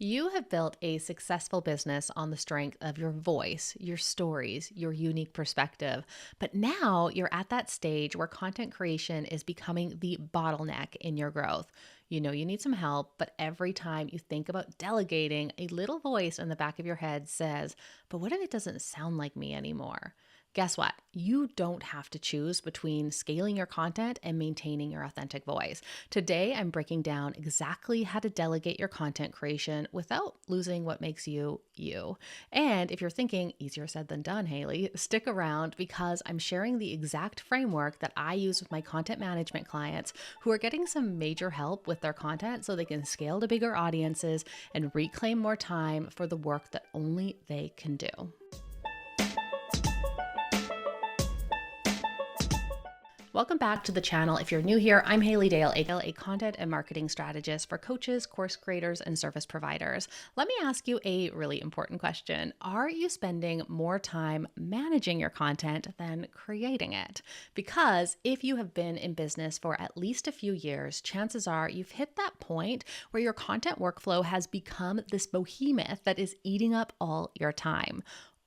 You have built a successful business on the strength of your voice, your stories, your unique perspective. But now you're at that stage where content creation is becoming the bottleneck in your growth. You know you need some help, but every time you think about delegating, a little voice in the back of your head says, but what if it doesn't sound like me anymore? Guess what? You don't have to choose between scaling your content and maintaining your authentic voice. Today, I'm breaking down exactly how to delegate your content creation without losing what makes you, you. And if you're thinking, easier said than done, Haley, stick around because I'm sharing the exact framework that I use with my content management clients who are getting some major help with their content so they can scale to bigger audiences and reclaim more time for the work that only they can do. Welcome back to the channel. If you're new here, I'm Haley Dale, a content and marketing strategist for coaches, course creators, and service providers. Let me ask you a really important question. Are you spending more time managing your content than creating it? Because if you have been in business for at least a few years, chances are you've hit that point where your content workflow has become this behemoth that is eating up all your time.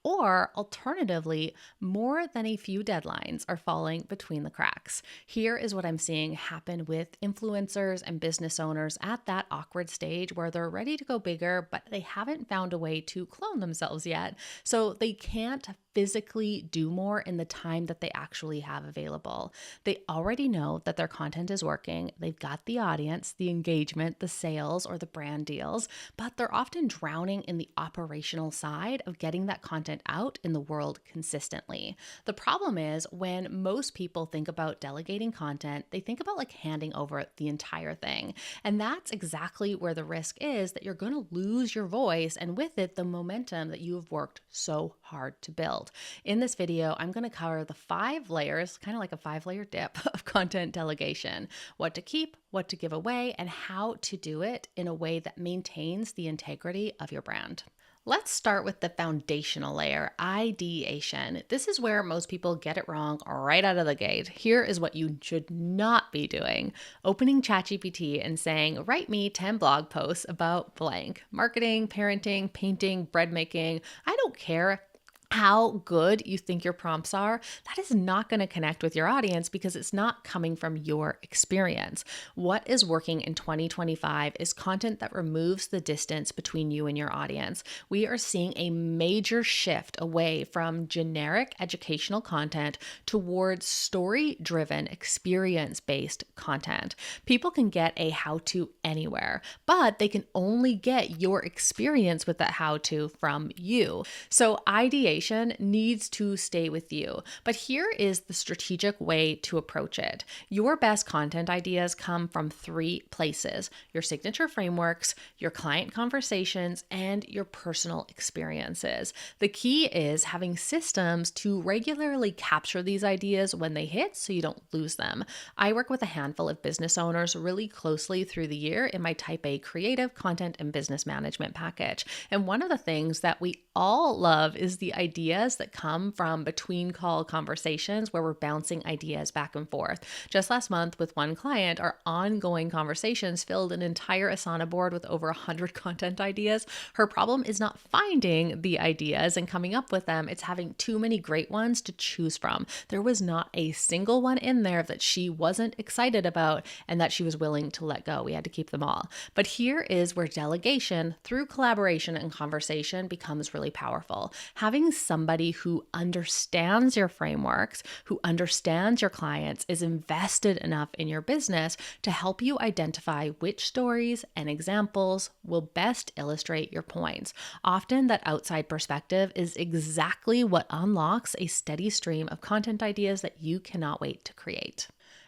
Or alternatively, more than a few deadlines are falling between the cracks. Here is what I'm seeing happen with influencers and business owners at that awkward stage where they're ready to go bigger, but they haven't found a way to clone themselves yet. So they can't physically do more in the time that they actually have available. They already know that their content is working. They've got the audience, the engagement, the sales, or the brand deals, but they're often drowning in the operational side of getting that content out in the world consistently. The problem is when most people think about delegating content, they think about like handing over the entire thing. And that's exactly where the risk is that you're going to lose your voice and with it, the momentum that you have worked so hard to build. In this video, I'm going to cover the 5 layers, kind of like a 5-layer dip of content delegation, what to keep, what to give away, and how to do it in a way that maintains the integrity of your brand. Let's start with the foundational layer, ideation. This is where most people get it wrong right out of the gate. Here is what you should not be doing. Opening ChatGPT and saying, write me 10 blog posts about blank. Marketing, parenting, painting, bread making. I don't care how good you think your prompts are, that is not going to connect with your audience because it's not coming from your experience. What is working in 2025 is content that removes the distance between you and your audience. We are seeing a major shift away from generic educational content towards story-driven, experience-based content. People can get a how-to anywhere, but they can only get your experience with that how-to from you. So ideation needs to stay with you. But here is the strategic way to approach it. Your best content ideas come from 3 places: your signature frameworks, your client conversations, and your personal experiences. The key is having systems to regularly capture these ideas when they hit so you don't lose them. I work with a handful of business owners really closely through the year in my Type A creative content and business management package. And one of the things that we all love is the ideas that come from between call conversations where we're bouncing ideas back and forth. Just last month with one client, our ongoing conversations filled an entire Asana board with over 100 content ideas. Her problem is not finding the ideas and coming up with them. It's having too many great ones to choose from. There was not a single one in there that she wasn't excited about and that she was willing to let go. We had to keep them all. But here is where delegation through collaboration and conversation becomes really powerful. Having somebody who understands your frameworks, who understands your clients, is invested enough in your business to help you identify which stories and examples will best illustrate your points. Often that outside perspective is exactly what unlocks a steady stream of content ideas that you cannot wait to create.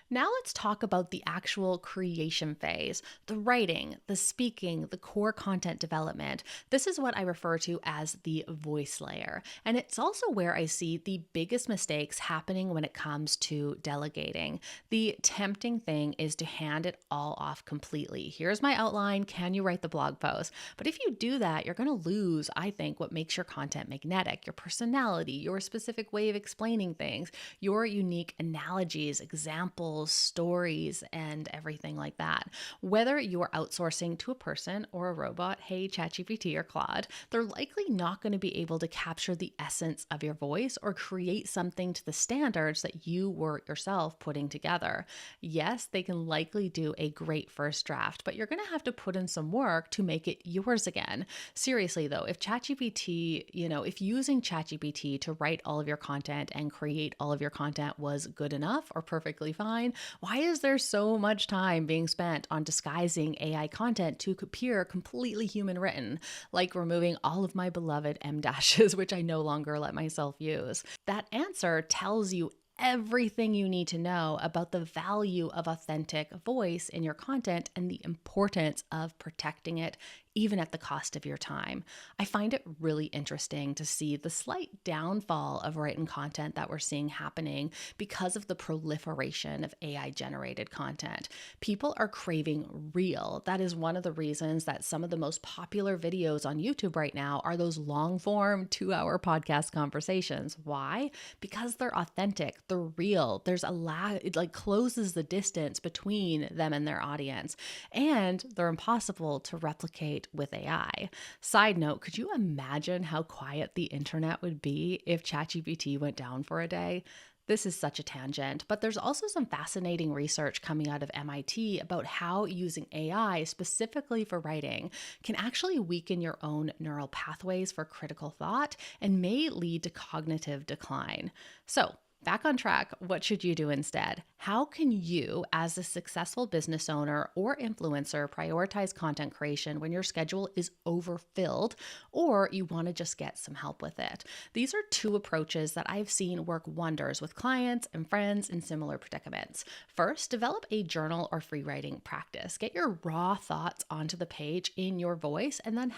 Now let's talk about the actual creation phase, the writing, the speaking, the core content development. This is what I refer to as the voice layer. And it's also where I see the biggest mistakes happening when it comes to delegating. The tempting thing is to hand it all off completely. Here's my outline. Can you write the blog post? But if you do that, you're going to lose, I think, what makes your content magnetic, your personality, your specific way of explaining things, your unique analogies, examples, reels, stories, and everything like that. Whether you are outsourcing to a person or a robot, hey, ChatGPT or Claude, they're likely not going to be able to capture the essence of your voice or create something to the standards that you were yourself putting together. Yes, they can likely do a great first draft, but you're going to have to put in some work to make it yours again. Seriously though, if ChatGPT, if using ChatGPT to write all of your content and create all of your content was good enough or perfectly fine, why is there so much time being spent on disguising AI content to appear completely human written, like removing all of my beloved M dashes, which I no longer let myself use? That answer tells you everything you need to know about the value of authentic voice in your content and the importance of protecting it, even at the cost of your time. I find it really interesting to see the slight downfall of written content that we're seeing happening because of the proliferation of AI-generated content. People are craving real. That is one of the reasons that some of the most popular videos on YouTube right now are those long-form 2-hour podcast conversations. Why? Because they're authentic, they're real. There's a lag, it closes the distance between them and their audience, and they're impossible to replicate with AI. Side note, could you imagine how quiet the internet would be if ChatGPT went down for a day? This is such a tangent, but there's also some fascinating research coming out of MIT about how using AI specifically for writing can actually weaken your own neural pathways for critical thought and may lead to cognitive decline. So, back on track, what should you do instead? How can you, as a successful business owner or influencer, prioritize content creation when your schedule is overfilled or you want to just get some help with it? These are two approaches that I've seen work wonders with clients and friends in similar predicaments. First, develop a journal or free writing practice. Get your raw thoughts onto the page in your voice and then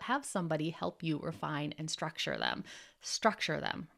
have somebody help you refine and structure them.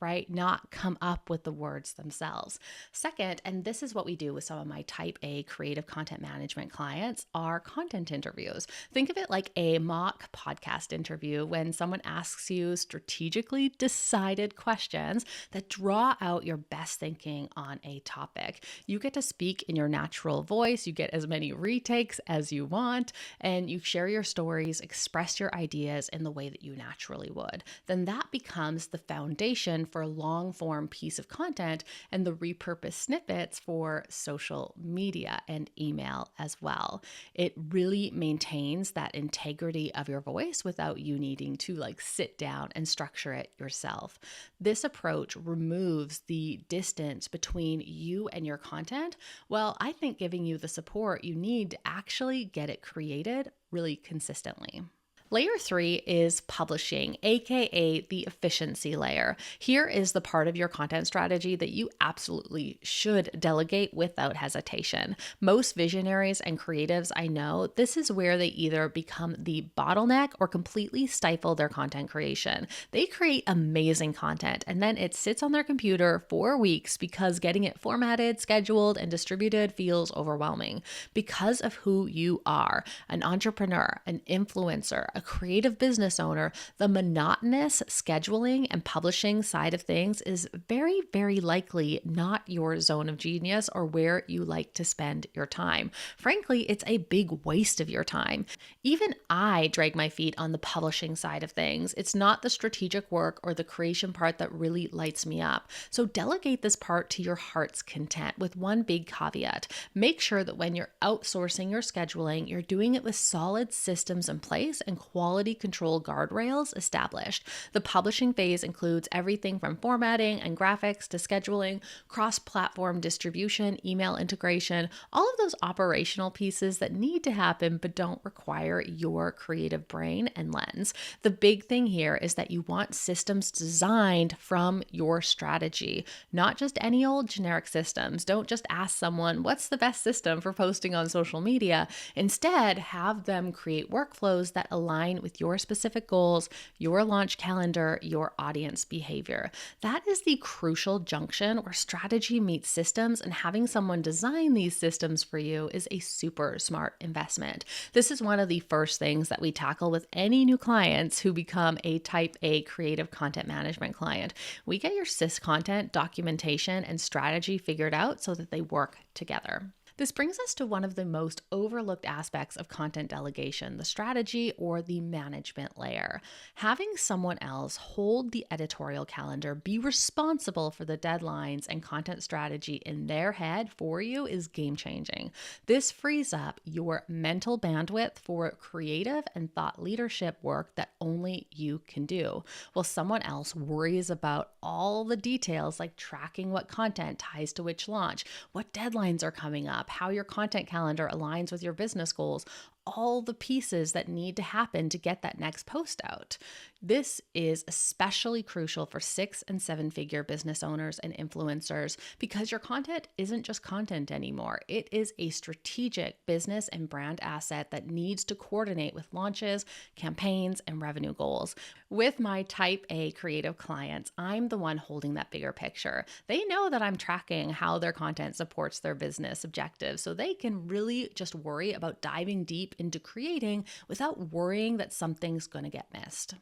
Right? Not come up with the words themselves. Second, and this is what we do with some of my type A creative content management clients, are content interviews. Think of it like a mock podcast interview when someone asks you strategically decided questions that draw out your best thinking on a topic. You get to speak in your natural voice, you get as many retakes as you want, and you share your stories, express your ideas in the way that you naturally would. Then that becomes the foundation for a long form piece of content and the repurposed snippets for social media and email as well. It really maintains that integrity of your voice without you needing to sit down and structure it yourself. This approach removes the distance between you and your content, while I think giving you the support you need to actually get it created really consistently. Layer 3 is publishing, aka the efficiency layer. Here is the part of your content strategy that you absolutely should delegate without hesitation. Most visionaries and creatives I know, this is where they either become the bottleneck or completely stifle their content creation. They create amazing content and then it sits on their computer for weeks because getting it formatted, scheduled, and distributed feels overwhelming. Because of who you are, an entrepreneur, an influencer, a creative business owner, the monotonous scheduling and publishing side of things is very, very likely not your zone of genius or where you like to spend your time. Frankly, it's a big waste of your time. Even I drag my feet on the publishing side of things. It's not the strategic work or the creation part that really lights me up. So delegate this part to your heart's content with one big caveat. Make sure that when you're outsourcing your scheduling, you're doing it with solid systems in place and quality control guardrails established. The publishing phase includes everything from formatting and graphics to scheduling, cross-platform distribution, email integration, all of those operational pieces that need to happen but don't require your creative brain and lens. The big thing here is that you want systems designed from your strategy, not just any old generic systems. Don't just ask someone, what's the best system for posting on social media? Instead, have them create workflows that align align with your specific goals, your launch calendar, your audience behavior. That is the crucial junction where strategy meets systems, and having someone design these systems for you is a super smart investment. This is one of the first things that we tackle with any new clients who become a type A creative content management client. We get your SIS content, documentation, and strategy figured out so that they work together. This brings us to one of the most overlooked aspects of content delegation, the strategy or the management layer. Having someone else hold the editorial calendar, be responsible for the deadlines and content strategy in their head for you is game-changing. This frees up your mental bandwidth for creative and thought leadership work that only you can do, while someone else worries about all the details like tracking what content ties to which launch, what deadlines are coming up, how your content calendar aligns with your business goals, all the pieces that need to happen to get that next post out. This is especially crucial for 6- and 7-figure business owners and influencers because your content isn't just content anymore. It is a strategic business and brand asset that needs to coordinate with launches, campaigns, and revenue goals. With my type A creative clients, I'm the one holding that bigger picture. They know that I'm tracking how their content supports their business objectives, so they can really just worry about diving deep into creating without worrying that something's going to get missed.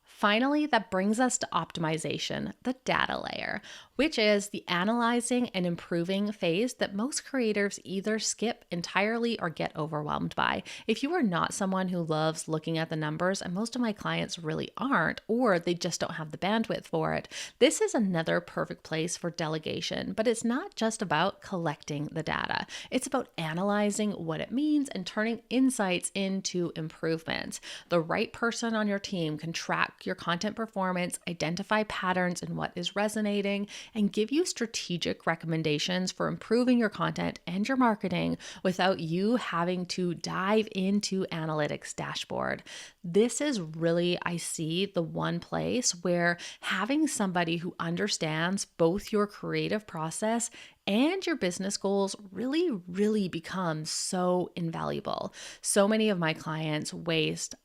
Finally, that brings us to optimization, the data layer, which is the analyzing and improving phase that most creators either skip entirely or get overwhelmed by. If you are not someone who loves looking at the numbers, and most of my clients really aren't, or they just don't have the bandwidth for it, this is another perfect place for delegation. But it's not just about collecting the data. It's about analyzing what it means and turning insights into improvements. The right person on your team can track your content performance, identify patterns in what is resonating, and give you strategic recommendations for improving your content and your marketing without you having to dive into analytics dashboard. This is really, I see, the one place where having somebody who understands both your creative process and your business goals really becomes so invaluable. So many of my clients waste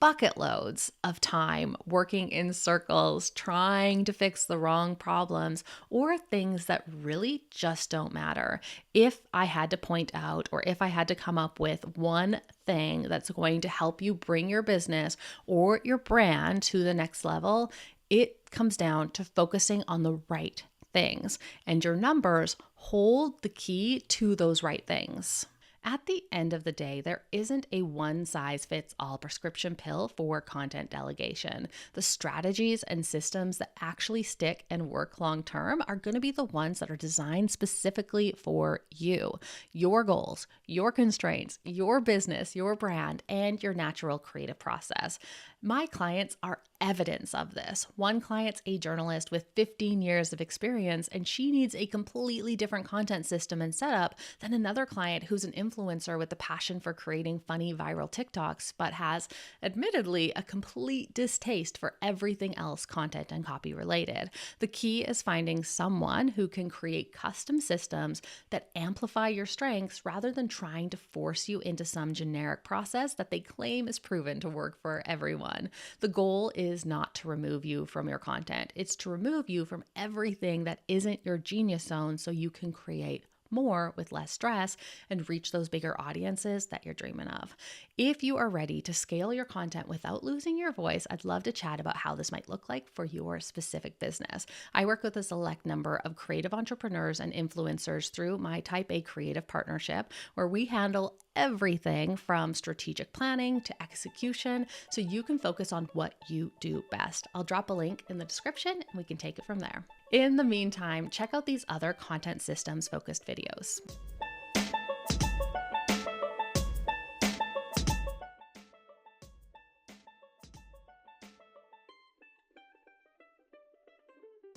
bucket loads of time working in circles, trying to fix the wrong problems or things that really just don't matter. If I had to point out, or if I had to come up with one thing that's going to help you bring your business or your brand to the next level, it comes down to focusing on the right things, and your numbers hold the key to those right things. At the end of the day, there isn't a one-size-fits-all prescription pill for content delegation. The strategies and systems that actually stick and work long-term are going to be the ones that are designed specifically for you, your goals, your constraints, your business, your brand, and your natural creative process. My clients are evidence of this. One client's a journalist with 15 years of experience, and she needs a completely different content system and setup than another client who's an influencer with a passion for creating funny viral TikToks, but has admittedly a complete distaste for everything else content and copy related. The key is finding someone who can create custom systems that amplify your strengths rather than trying to force you into some generic process that they claim is proven to work for everyone. The goal is not to remove you from your content. It's to remove you from everything that isn't your genius zone so you can create more with less stress and reach those bigger audiences that you're dreaming of. If you are ready to scale your content without losing your voice, I'd love to chat about how this might look like for your specific business. I work with a select number of creative entrepreneurs and influencers through my Type A Creative Partnership, where we handle everything from strategic planning to execution so you can focus on what you do best. I'll drop a link in the description and we can take it from there. In the meantime, check out these other content systems focused videos.